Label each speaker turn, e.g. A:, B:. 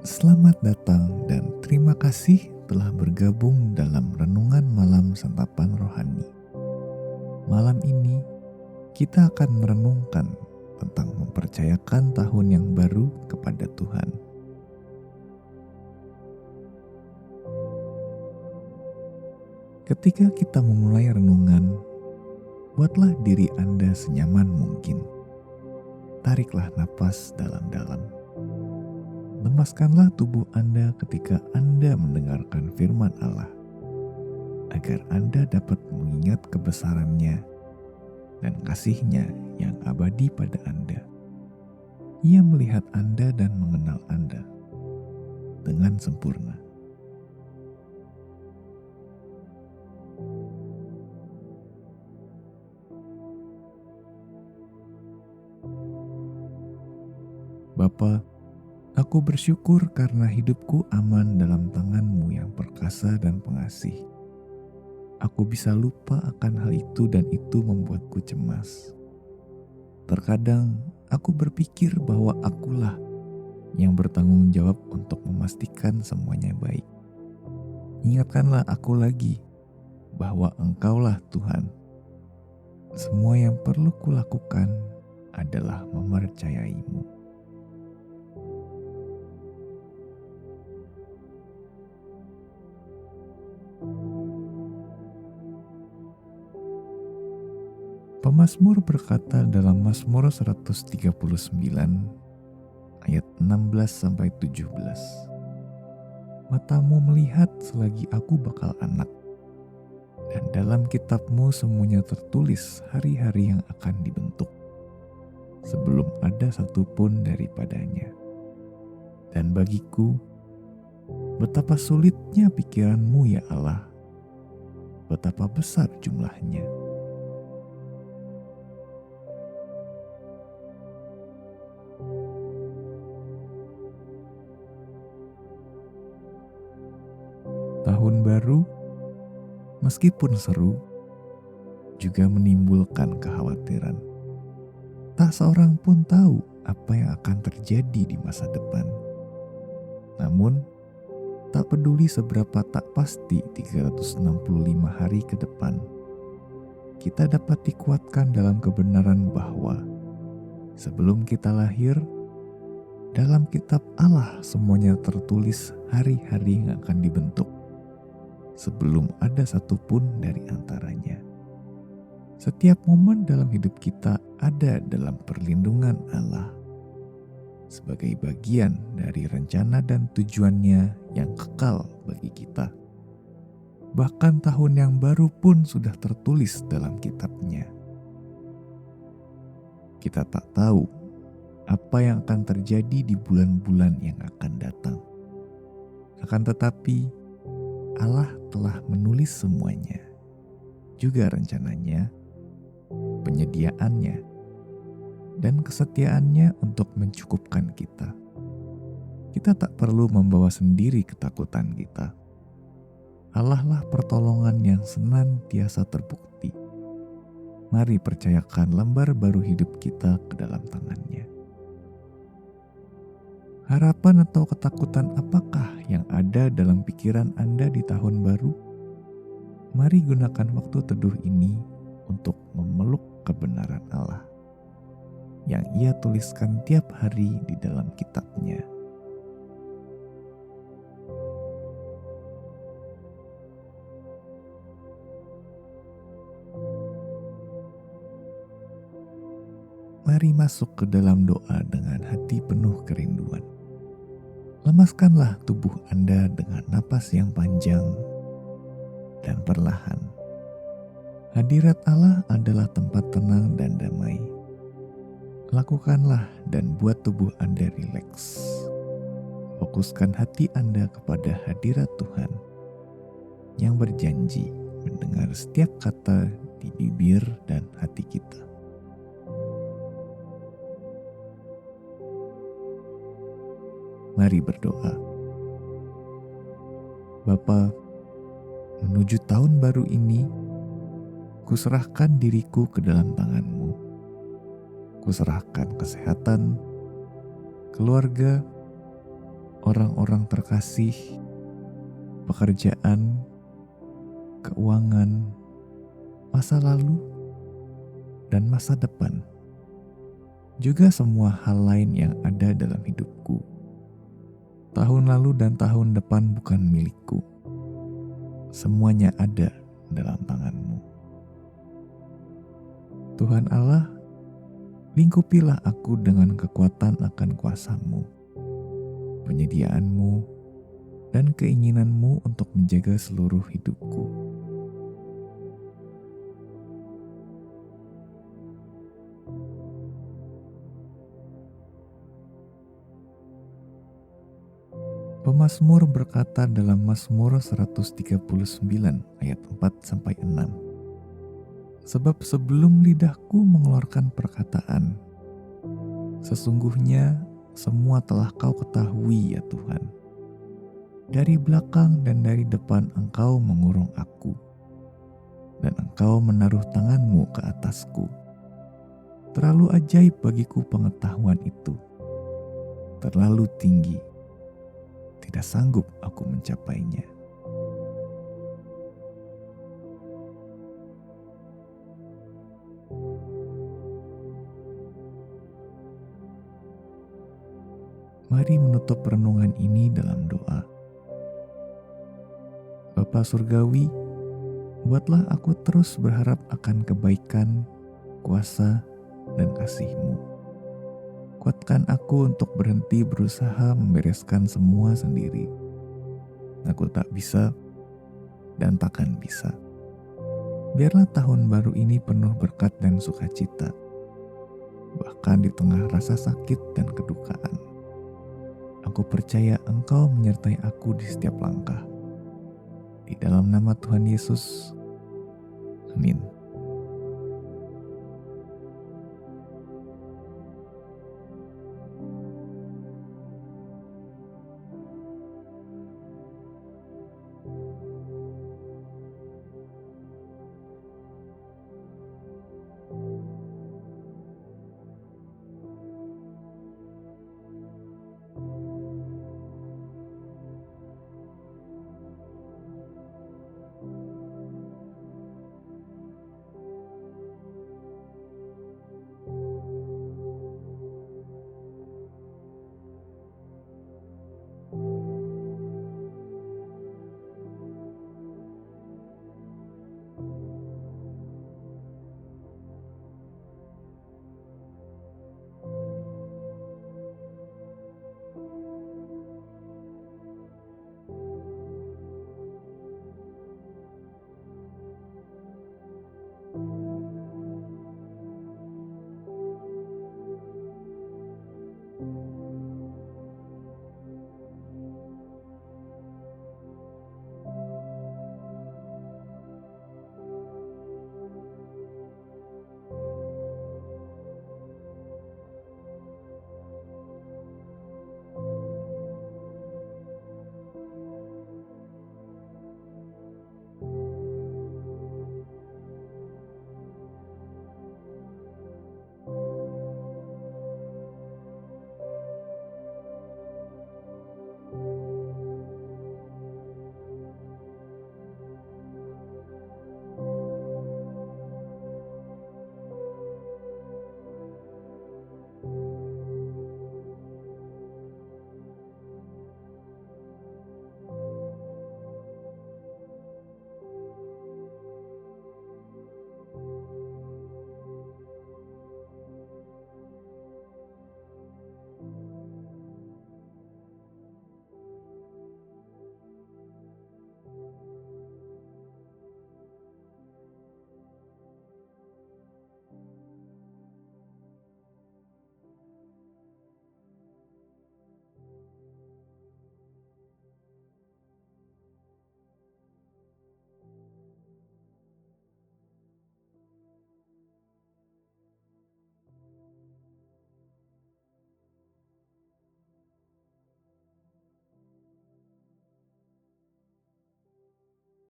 A: Selamat datang dan terima kasih telah bergabung dalam Renungan Malam Santapan Rohani. Malam ini kita akan merenungkan tentang mempercayakan tahun yang baru kepada Tuhan. Ketika kita memulai renungan, buatlah diri Anda senyaman mungkin. Tariklah napas dalam-dalam. Lemaskanlah tubuh Anda ketika Anda mendengarkan firman Allah, agar Anda dapat mengingat kebesaran-Nya dan kasih-Nya yang abadi pada Anda. Ia melihat Anda dan mengenal Anda dengan sempurna. Bapa, aku bersyukur karena hidupku aman dalam tangan-Mu yang perkasa dan pengasih. Aku bisa lupa akan hal itu dan itu membuatku cemas. Terkadang aku berpikir bahwa akulah yang bertanggung jawab untuk memastikan semuanya baik. Ingatkanlah aku lagi bahwa Engkaulah Tuhan. Semua yang perlu kulakukan adalah mempercayai-Mu. Pemazmur berkata dalam Mazmur 139 ayat 16-17, "Matamu melihat selagi aku bakal anak, dan dalam kitab-Mu semuanya tertulis hari-hari yang akan dibentuk, sebelum ada satupun daripadanya. Dan bagiku, betapa sulitnya pikiran-Mu ya Allah, betapa besar jumlahnya." Tahun baru, meskipun seru, juga menimbulkan kekhawatiran. Tak seorang pun tahu apa yang akan terjadi di masa depan. Namun, tak peduli seberapa tak pasti 365 hari ke depan, kita dapat dikuatkan dalam kebenaran bahwa sebelum kita lahir, dalam kitab Allah semuanya tertulis hari-hari yang akan dibentuk, sebelum ada satupun dari antaranya. Setiap momen dalam hidup kita ada dalam perlindungan Allah, sebagai bagian dari rencana dan tujuannya yang kekal bagi kita. Bahkan tahun yang baru pun sudah tertulis dalam kitab-Nya. Kita tak tahu apa yang akan terjadi di bulan-bulan yang akan datang. Akan tetapi, Allah telah menulis semuanya, juga rencananya, penyediaannya, dan kesetiaannya untuk mencukupkan kita. Kita tak perlu membawa sendiri ketakutan kita. Allah lah pertolongan yang senantiasa terbukti. Mari percayakan lembar baru hidup kita ke dalam tangan-Nya. Harapan atau ketakutan apakah yang ada dalam pikiran Anda di tahun baru? Mari gunakan waktu teduh ini untuk memeluk kebenaran Allah yang Ia tuliskan tiap hari di dalam kitab-Nya. Mari masuk ke dalam doa dengan hati penuh kerinduan. Lemaskanlah tubuh Anda dengan napas yang panjang dan perlahan. Hadirat Allah adalah tempat tenang dan damai. Lakukanlah dan buat tubuh Anda rileks. Fokuskan hati Anda kepada hadirat Tuhan yang berjanji mendengar setiap kata di bibir dan hati kita. Mari berdoa. Bapa, menuju tahun baru ini, kuserahkan diriku ke dalam tangan-Mu. Kuserahkan kesehatan, keluarga, orang-orang terkasih, pekerjaan, keuangan, masa lalu, dan masa depan. Juga semua hal lain yang ada dalam hidupku. Tahun lalu dan tahun depan bukan milikku. Semuanya ada dalam tangan-Mu. Tuhan Allah, lingkupilah aku dengan kekuatan akan kuasa-Mu, penyediaan-Mu, dan keinginan-Mu untuk menjaga seluruh hidupku. Pemazmur berkata dalam Mazmur 139 ayat 4-6, sebab sebelum lidahku mengeluarkan perkataan, sesungguhnya semua telah Kau ketahui ya Tuhan. Dari belakang dan dari depan Engkau mengurung aku, dan Engkau menaruh tangan-Mu ke atasku. Terlalu ajaib bagiku pengetahuan itu, terlalu tinggi, tidak sanggup aku mencapainya. Mari menutup renungan ini dalam doa. Bapa Surgawi, buatlah aku terus berharap akan kebaikan, kuasa, dan kasih-Mu. Kuatkan aku untuk berhenti berusaha membereskan semua sendiri. Aku tak bisa dan takkan bisa. Biarlah tahun baru ini penuh berkat dan sukacita, bahkan di tengah rasa sakit dan kedukaan. Aku percaya Engkau menyertai aku di setiap langkah. Di dalam nama Tuhan Yesus, amin.